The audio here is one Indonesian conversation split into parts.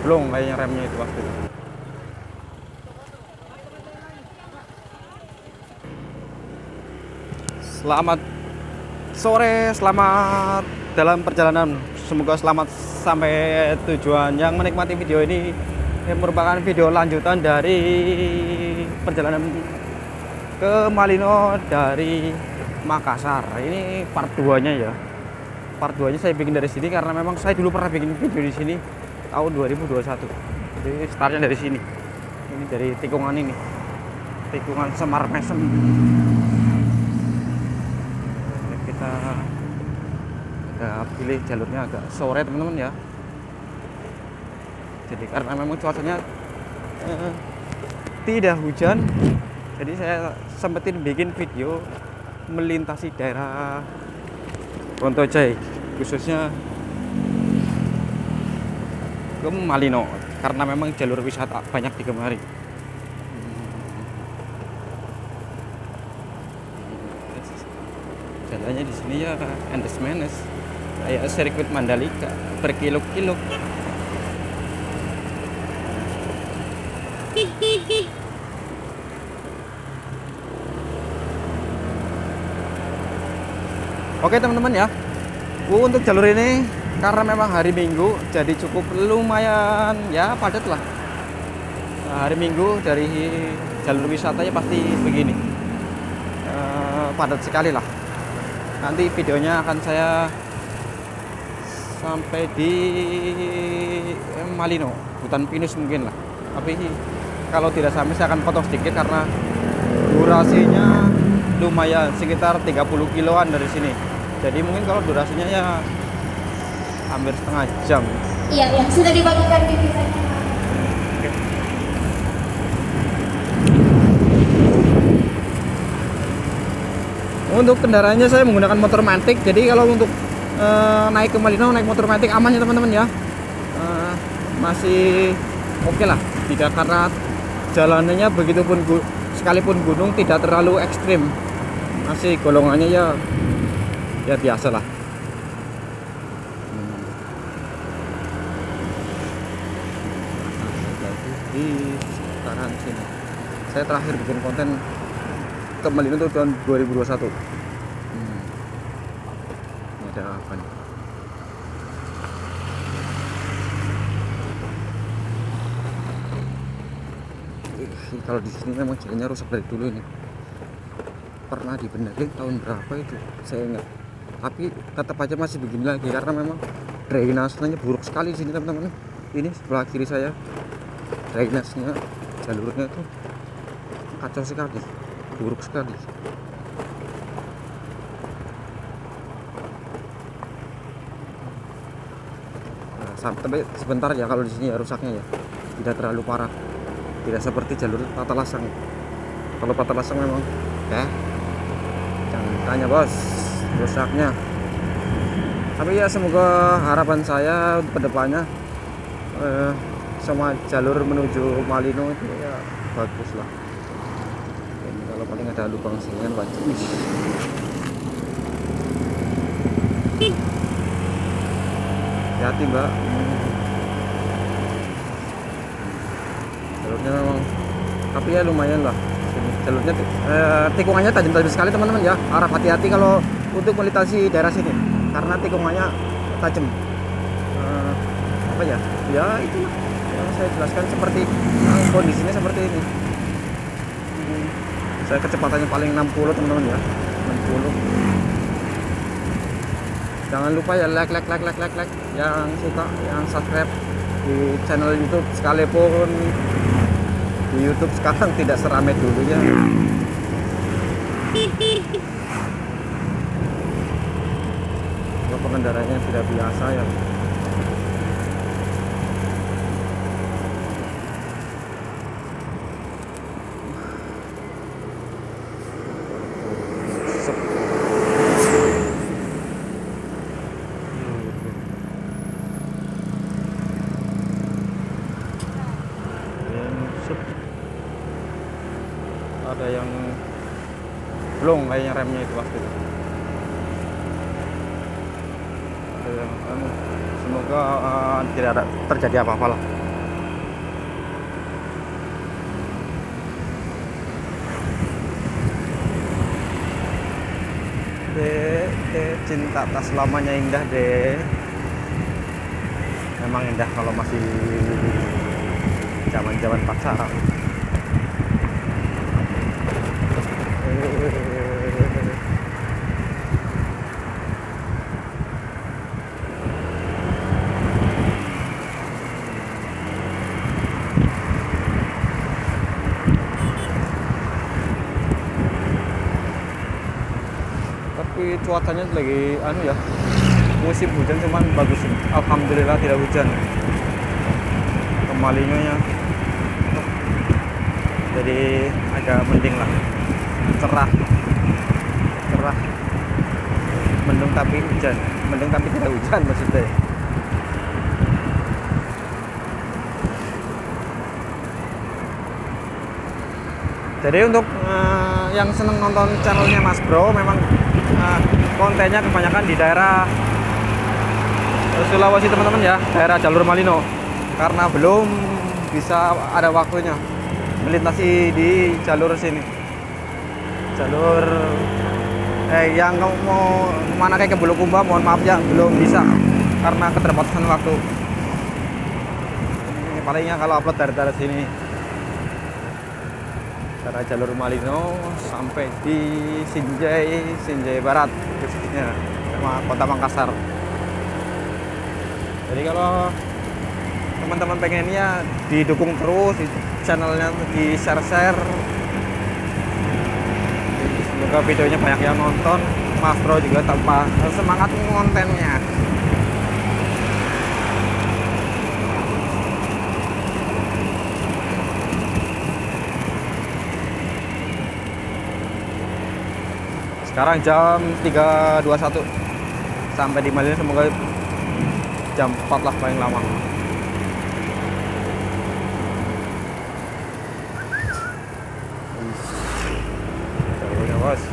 Belum kayaknya remnya itu waktu itu. Selamat sore, selamat dalam perjalanan. Semoga selamat sampai tujuan. Yang menikmati video ini merupakan video lanjutan dari perjalanan ke Malino dari Makassar. Ini part 2-nya ya. Part 2-nya saya bikin dari sini karena memang saya dulu pernah bikin video di sini tahun 2021. Jadi startnya dari sini. Ini dari tikungan ini. Tikungan Semar Mesem. Kita pilih jalurnya agak sore teman-teman ya. Jadi karena memang cuacanya tidak hujan, jadi saya sempetin bikin video melintasi daerah Pontojai, khususnya ke Malino, karena memang jalur wisata banyak digemari. Jalannya di sini ya endes menes, kayak sirkuit Mandalika berkilo-kilo. Oke teman-teman ya, untuk jalur ini karena memang hari Minggu jadi cukup lumayan ya padat lah. Hari Minggu dari jalur wisatanya pasti begini, padat sekali lah. Nanti videonya akan saya sampai di Malino, hutan pinus mungkin lah. Tapi kalau tidak sampai saya akan potong sedikit karena durasinya lumayan, sekitar 30 kiloan dari sini. Jadi mungkin kalau durasinya ya hampir setengah jam. Iya, yang sudah dibagikan di desainnya. Untuk kendaraannya saya menggunakan motor Matic. Jadi kalau untuk naik ke Malino naik motor Matic aman ya teman-teman ya. Masih oke lah. Tidak, karena jalanannya begitupun sekalipun gunung tidak terlalu ekstrim. Masih golongannya ya biasa lah. Di sekitaran sini saya terakhir bikin konten ke Malino itu tahun 2021. Ini ada apa nih? Kalau di sini memang jalannya rusak dari dulu ini. Pernah dibenerin tahun berapa itu saya ingat. Tapi tetap aja masih begini lagi karena memang drainasenya buruk sekali di sini teman-teman. Ini sebelah kiri saya drainasnya, jalurnya itu kacau sekali, buruk sekali. Nah, sampai sebentar ya kalau di sini ya rusaknya ya tidak terlalu parah, tidak seperti jalur Patalasang. Kalau Patalasang memang jangan tanya bos rusaknya. Tapi ya semoga harapan saya untuk kedepannya semua jalur menuju Malino itu ya bagus lah. Dan kalau paling ada lubang sini kan wajib. Hati-hati mbak. Jalurnya memang, tapi ya lumayan lah. Jalurnya tikungannya tajam-tajam sekali teman-teman ya. Harap hati-hati kalau untuk melintasi daerah sini karena tikungannya tajam. Apa ya? Ya itulah yang saya jelaskan, seperti kondisinya seperti ini. Saya kecepatannya paling 60 teman-teman ya, 60. Jangan lupa ya like yang suka, yang subscribe di channel YouTube, sekalipun di YouTube sekarang tidak seramai dulu ya. Kalau pengendaranya tidak biasa ya. Ada yang belum kayaknya remnya itu waktu itu. Ada yang semoga tidak ada terjadi apa-apa lah. cinta tak selamanya indah deh. Memang indah kalau masih zaman-zaman pacaran. Tapi cuacanya lagi anu ya, musim hujan, cuman bagus, alhamdulillah tidak hujan. Kemalingannya jadi agak mending lah, cerah mendung tapi hujan, mendung tapi tidak hujan maksudnya. Jadi untuk yang seneng nonton channelnya Mas Bro, memang kontennya kebanyakan di daerah Sulawesi teman-teman ya, daerah jalur Malino, karena belum bisa ada waktunya melintasi di jalur sini, jalur yang mau kemana kayak ke Bulukumba, mohon maaf ya belum bisa karena keterbatasan waktu. Ini palingnya kalau upload dari daerah sini, dari jalur Malino sampai di Sinjai Barat khususnya, sama Kota Makassar. Jadi kalau teman-teman pengennya didukung terus di channelnya, di share. Semoga videonya banyak yang nonton, Mas Bro juga tambah semangat kontennya. Sekarang jam 3.21 sampai di Malino, semoga jam 4 lah paling lama. Jalurnya bos.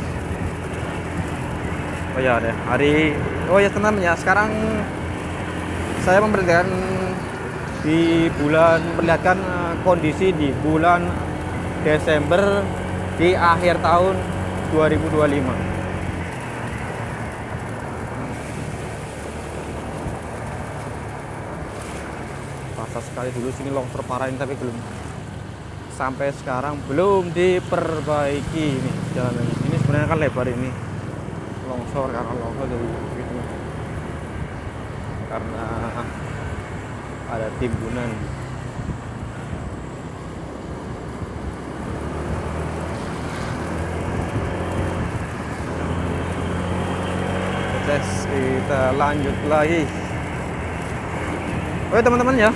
Oh ya deh, oh ya teman ya, sekarang saya memperlihatkan kondisi di bulan Desember di akhir tahun 2025. Sekali dulu sini longsor parah ini, tapi belum sampai sekarang belum diperbaiki ini jalannya. Ini sebenarnya kan lebar ini, longsor karena longsor jadi gitu, karena ada timbunan. Tes, kita lanjut lagi. Oke teman-teman ya,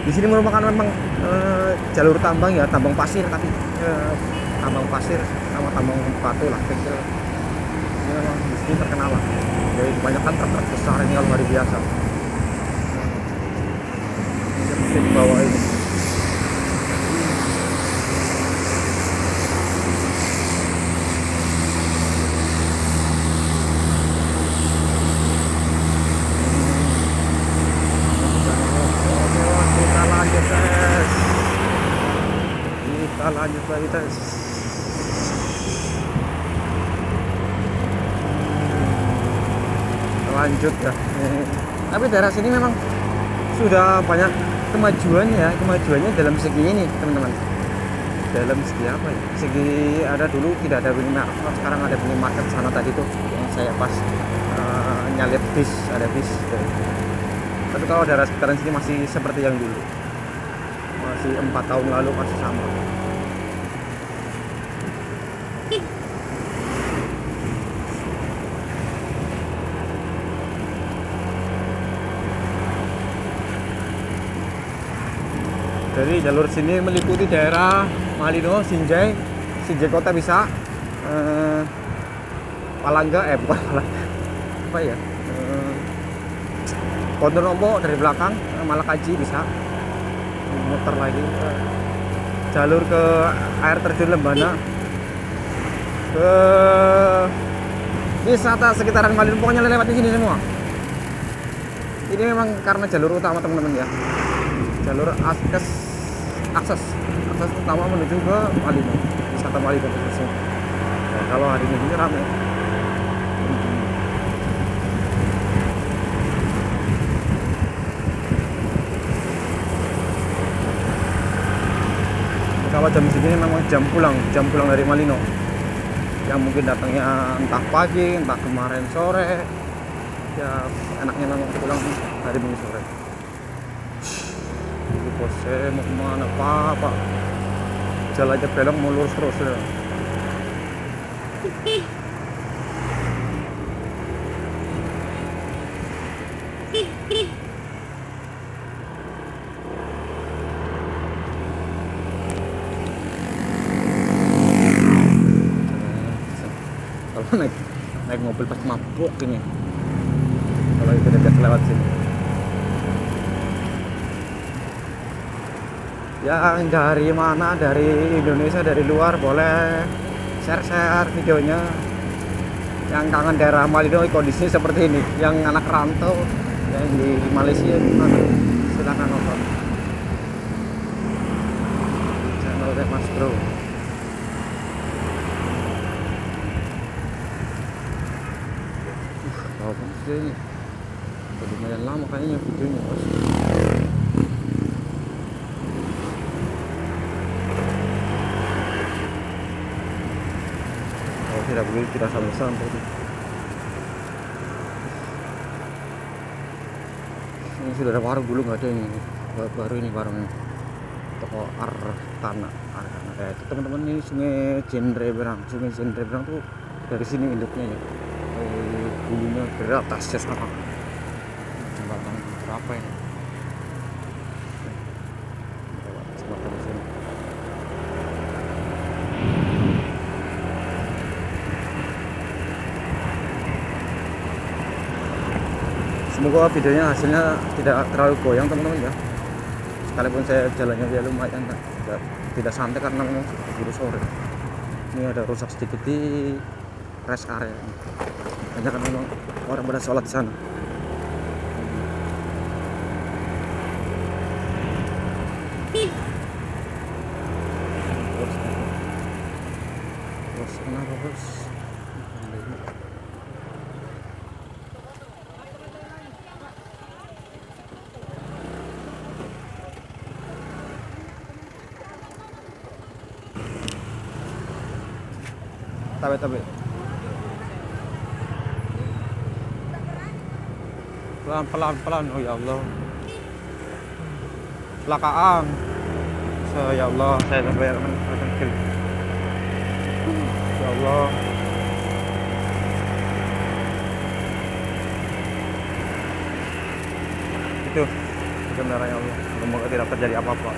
di sini merupakan memang jalur tambang ya, tambang pasir, tapi tambang pasir sama tambang batu lah kecil. Ini memang di sini terkenal lah. Jadi kebanyakan truk besar ini kalau hari biasa. Ini mesin bawah ini. Lanjut lagi tes. Lanjut ya. Tapi daerah sini memang sudah banyak kemajuannya dalam segi ini teman-teman. Dalam segi apa ya? Segi ada dulu tidak ada minimarket, sekarang ada minimarket sana tadi tuh yang saya pas nyalip bis, ada bis. Tapi kalau daerah sekitaran sini masih seperti yang dulu, masih 4 tahun lalu masih sama. Jadi jalur sini meliputi daerah Malino, Sinjai Kota bisa, Palangga, bukan Palangga, apa ya, Ponorogo dari belakang, Malakaji bisa, muter lagi, jalur ke air terjun Lembana, ke wisata sekitaran Malino, pokoknya lewat di sini semua. Ini memang karena jalur utama teman-teman ya, jalur akses utama menuju ke Malino, wisata Malino khususnya. Nah, kalau hari ini ramai. pesawat jam segini memang jam pulang dari Malino, yang mungkin datangnya entah pagi entah kemarin sore, ya enaknya memang pulang hari Minggu sore. Ini bos, saya mau kemana pak, jalan aja belok mau lurus terus ya. Kalau naik mobil pasti mabuk ini kalau itu dekat lewat sini. Yang dari mana, dari Indonesia, dari luar, boleh share videonya. Yang kangen daerah Malino kondisinya seperti ini, yang anak rantau yang di Malaysia gimana, silahkan nonton channel Mas Bro. Tahu kan ini udah lumayan lama kayaknya videonya bos. Kalau tidak begitu tidak sampai ini sudah ada warung, dulu nggak ada ini, baru ini warungnya toko Arkana kayak itu teman-teman. Ini sungai Jendreberang tuh dari sini induknya ya. Bulunya beratas ya sekarang. Jembatan berapa ini? Lewat jembatan sini. Semoga videonya hasilnya tidak terlalu goyang teman-teman ya. Sekalipun saya jalannya ya lumayan, tidak santai karena memang sudah sore. Ini ada rusak sedikit di rest area ini. Banyak kan memang orang pada sholat di sana. Bos, kenapa bos? Tabe. Pelan. Oh ya Allah. Kecelakaan. Ya Allah, saya sampai kiri. Ya Allah. Itu kendaraan, ya Allah. Semoga tidak terjadi apa-apa.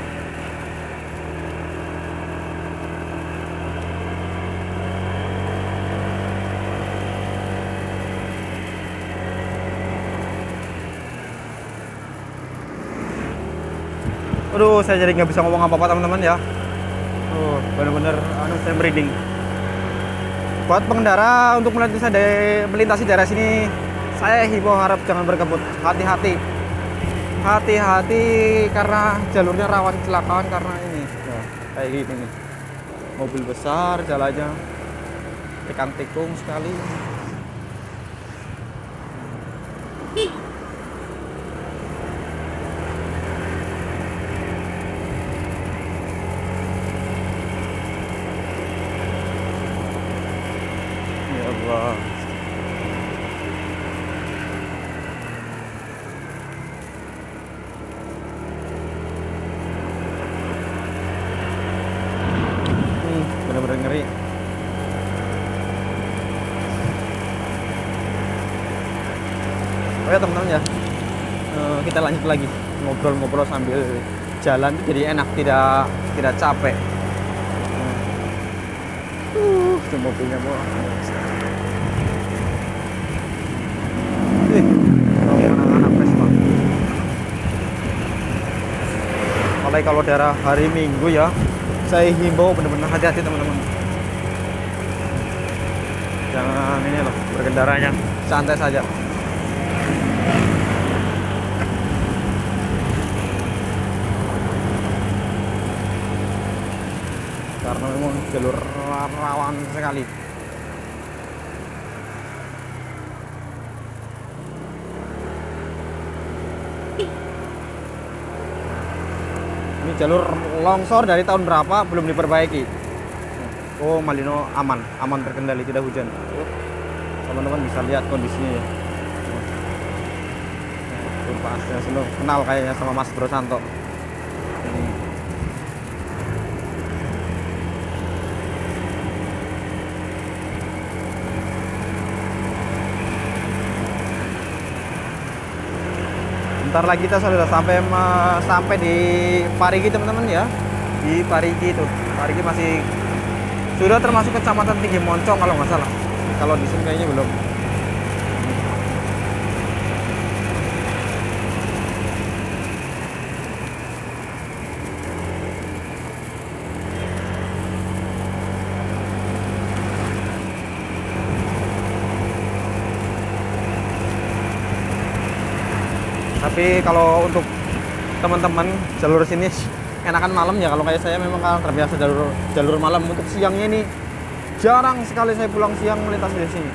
Aduh, saya jadi nggak bisa ngomong apa-apa teman-teman ya. Bener-bener saya merinding. Buat pengendara untuk melintasi daerah sini, saya himbau harap jangan berkebut. Hati-hati karena jalurnya rawan kecelakaan karena ini. Nah, kayak gini nih. Mobil besar jalannya tikung sekali. Ya Allah. Bener-bener ngeri. Oke teman-teman ya, kita lanjut lagi ngobrol-ngobrol sambil jalan, jadi enak, tidak capek. Itu mobilnya mau. Anak-anak Vespa. Apalagi kalau daerah hari Minggu ya, saya himbau benar-benar hati-hati teman-teman. Jangan ini loh, berkendaranya santai saja. Karena memang jalur rawan sekali. Ini Ini jalur longsor dari tahun berapa belum diperbaiki. Oh, Malino aman terkendali, tidak hujan. Teman-teman bisa lihat kondisinya ya. Pak Asesino kenal kayaknya sama Mas Bro Santo. Bentar lagi kita sudah sampai di Parigi teman-teman ya. Di Parigi itu. Parigi masih sudah termasuk kecamatan Tinggi Moncong kalau nggak salah. Kalau di sini kayaknya belum. Tapi kalau untuk teman-teman jalur sini enakan malam ya. Kalau kayak saya memang kan terbiasa jalur malam. Untuk siangnya ini jarang sekali saya pulang siang melintas di sini.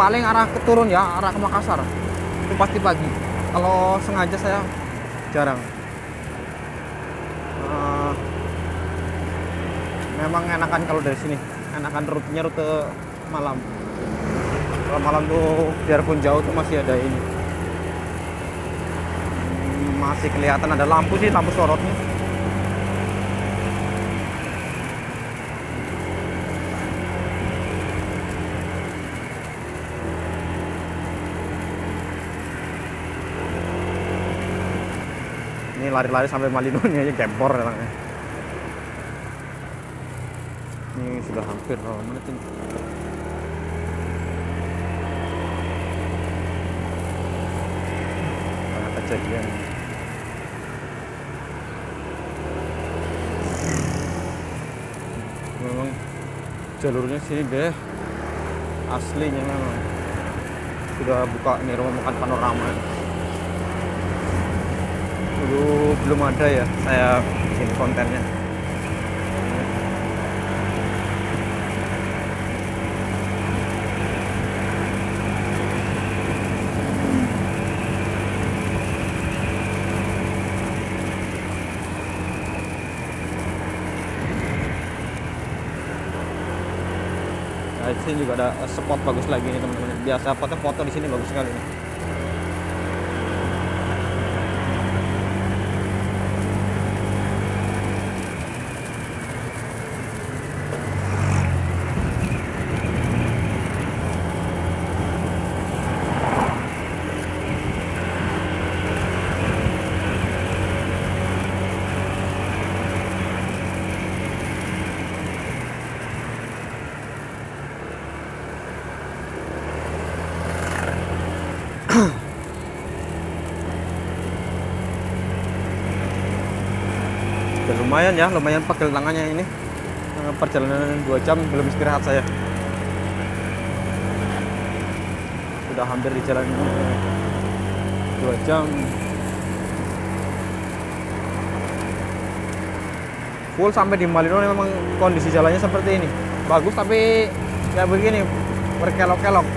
Paling arah ke turun ya, arah ke Makassar. Itu pasti pagi. Kalau sengaja saya jarang. Memang enakan kalau dari sini. Enakan rutenya rute malam. Kalau malam tuh biarpun jauh tuh masih ada ini. Masih kelihatan ada lampu sih, lampu sorotnya. Ini lari-lari sampai Malino ini aja gempor ya. Ini sudah hampir berapa menit ini. Banyak kejadian. Memang jalurnya sini deh aslinya memang sudah buka ini rumah makan panorama. Dulu belum ada ya saya bikin kontennya. Nah, di sini juga ada spot bagus lagi nih teman-teman. Biasa foto di sini bagus sekali nih. Ya, lumayan pegel tangannya ini. Perjalanan 2 jam belum istirahat saya. Sudah hampir di jalan 2 jam. Full sampai di Malino memang kondisi jalannya seperti ini. Bagus tapi kayak begini, berkelok-kelok.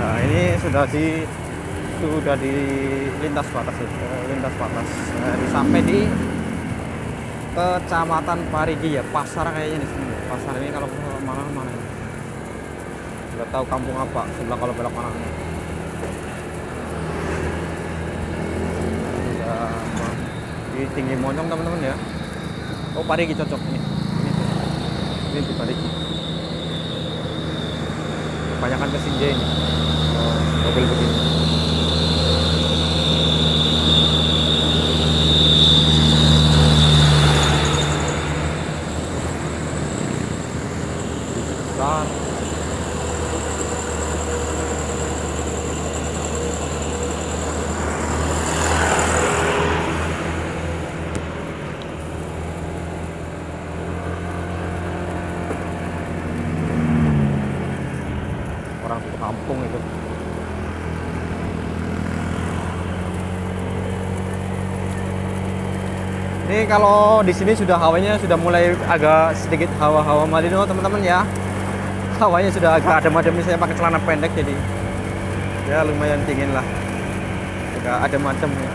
Nah, ini sudah di lintas batas ya, lintas batas. Nah, sampai di Kecamatan Parigi ya, pasar kayaknya di sini. Pasar ini kalau mana ya? Nggak tahu kampung apa sebelah kalau belok kanan. Di Tinggi Moncong teman-teman ya. Oh, Parigi cocok ini. Ini di Parigi. Kebanyakan ke Sinjai ini. Mobil begini. Besar. Ini kalau di sini sudah hawanya sudah mulai agak sedikit hawa-hawa Malino teman-teman ya. Hawanya sudah agak adem-adem, saya pakai celana pendek jadi ya lumayan dingin lah. Agak adem-adem ya.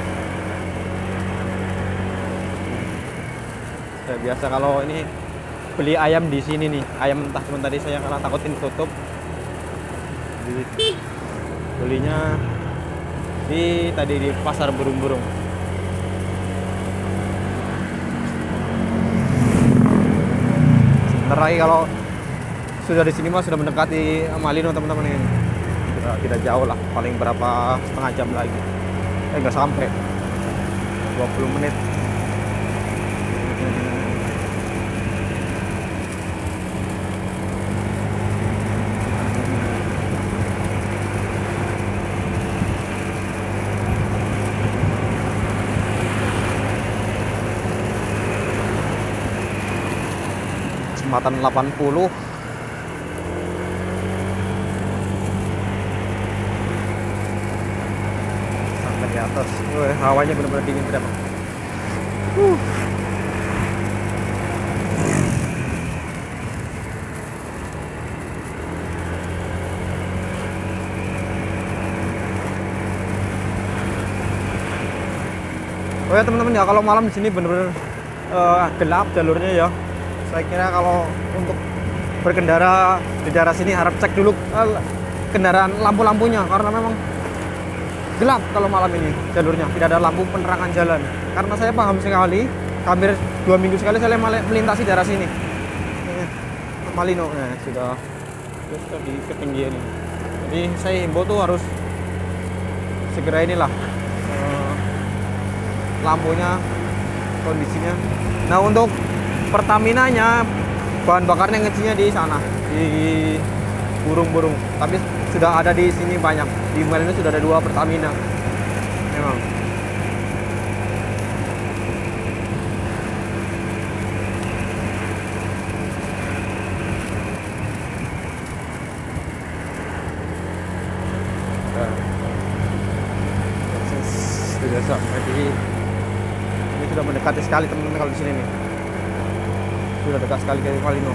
Ya, biasa kalau ini beli ayam di sini nih, ayam entah teman tadi saya karena takutin tutup. Belinya tadi di pasar burung-burung. Sebentar lagi kalau sudah di sini mah sudah mendekati Malino teman-teman ini. Sudah tidak jauh lah, paling berapa setengah jam lagi. Enggak sampai 20 menit. Kecepatan 80. Sampai di atas. Hawanya benar-benar dingin tidak, Bang. Oh ya teman-teman ya, kalau malam di sini benar-benar gelap jalurnya ya. Saya kira kalau untuk berkendara di daerah sini harap cek dulu kendaraan lampu-lampunya karena memang gelap kalau malam ini jalurnya, tidak ada lampu penerangan jalan. Karena saya paham sekali, hampir 2 minggu sekali saya melintasi daerah sini. Malino, sudah di ketinggian ini. Jadi saya himbau tuh harus segera inilah lampunya, kondisinya. Nah untuk Pertamina-nya bahan bakarnya ngecinya di sana di burung-burung, tapi sudah ada di sini banyak. Di Malino sudah ada 2 Pertamina memang. Sudah sampai ini sudah mendekati sekali teman-teman kalau di sini nih. Sudah dekat sekali ke Malino.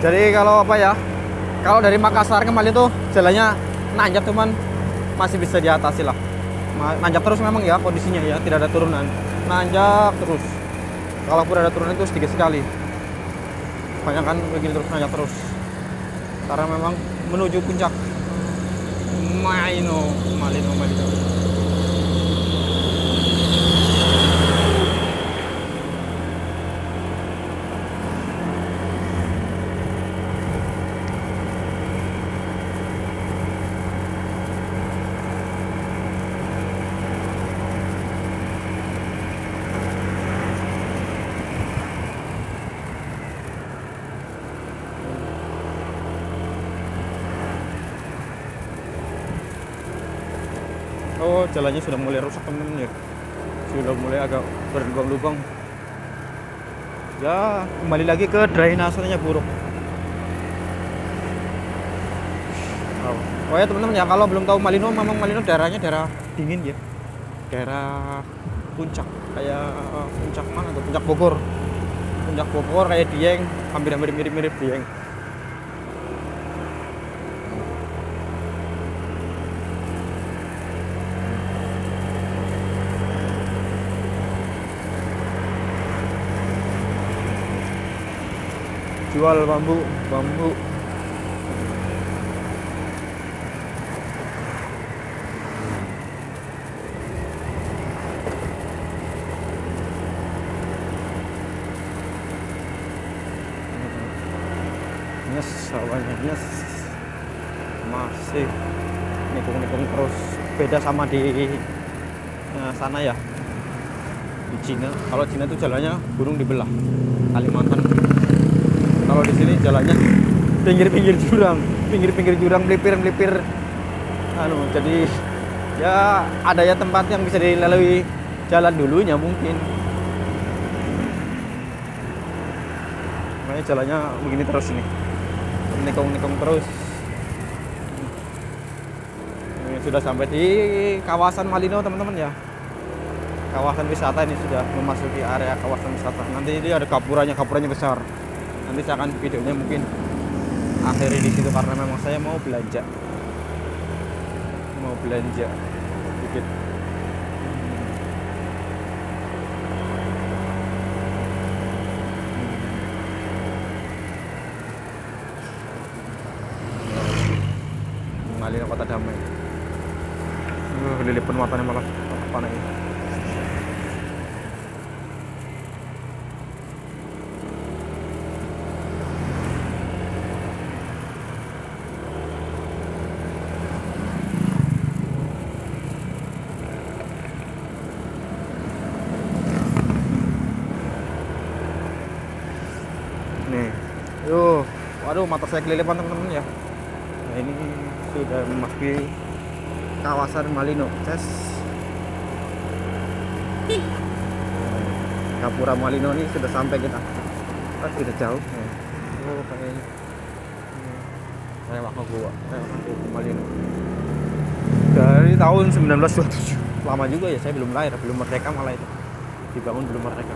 Jadi kalau apa ya, kalau dari Makassar ke Malino tuh jalannya nanjak cuman masih bisa diatasi lah. Nanjak terus memang ya kondisinya ya, tidak ada turunan. Nanjak terus. Kalaupun ada turunan itu sedikit sekali. Banyak kan begini terus nanjak terus. Karena memang menuju puncak Malino. Oh, jalannya sudah mulai rusak teman-teman ya. Sudah mulai agak berlubang-lubang. Ya, kembali lagi ke drainasenya buruk. Oh ya teman-teman ya, kalau belum tahu Malino, memang Malino daerahnya daerah dingin ya. Daerah puncak, kayak puncak mana tuh? Puncak Bogor. Puncak Bogor kayak Dieng, hampir-hampir mirip-mirip Dieng. Jual bambu. Nyes, awalnya nyes. Masih nikung terus, beda sama di sana ya. di Cina. Kalau Cina itu jalannya gunung dibelah, Kalimantan. Kalau di sini jalannya pinggir-pinggir jurang, melipir jadi ya ada ya tempat yang bisa dilalui jalan dulunya mungkin. Makanya jalannya begini terus ini, nikung terus. Ini sudah sampai di kawasan Malino teman-teman ya. Kawasan wisata ini sudah memasuki area kawasan wisata. Nanti ini ada gapuranya besar. Nanti saya akan videonya mungkin akhiri di situ karena memang saya mau belanja dikit. Malino Kota Damai. Lilipun matanya malah apa nih? Nih, waduh mata saya kelilipan teman-teman ya. Nah ini sudah memasuki kawasan Malino. Gapura Malino ini sudah sampai kita. Sudah jauh. Kayaknya. Saya waktu gua Malino. Dari tahun 1927. Lama juga ya, saya belum lahir, belum merdeka malah itu. Dibangun belum merdeka.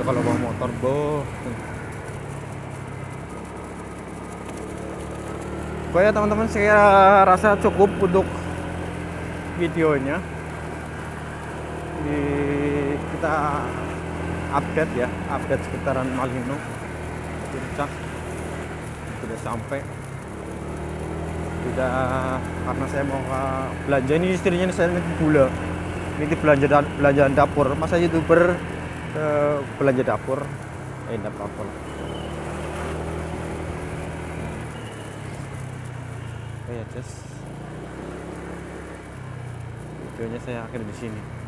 Kalau bawa motor pokoknya teman-teman saya rasa cukup untuk videonya. Kita update sekitaran Malino. Puncak sudah sampai. Karena saya mau belanja, ini istrinya saya gula. Ini belanjaan dapur. Masa YouTuber belanja dapur, enggak apa-apa lah. Oke ya, videonya saya akhiri di sini.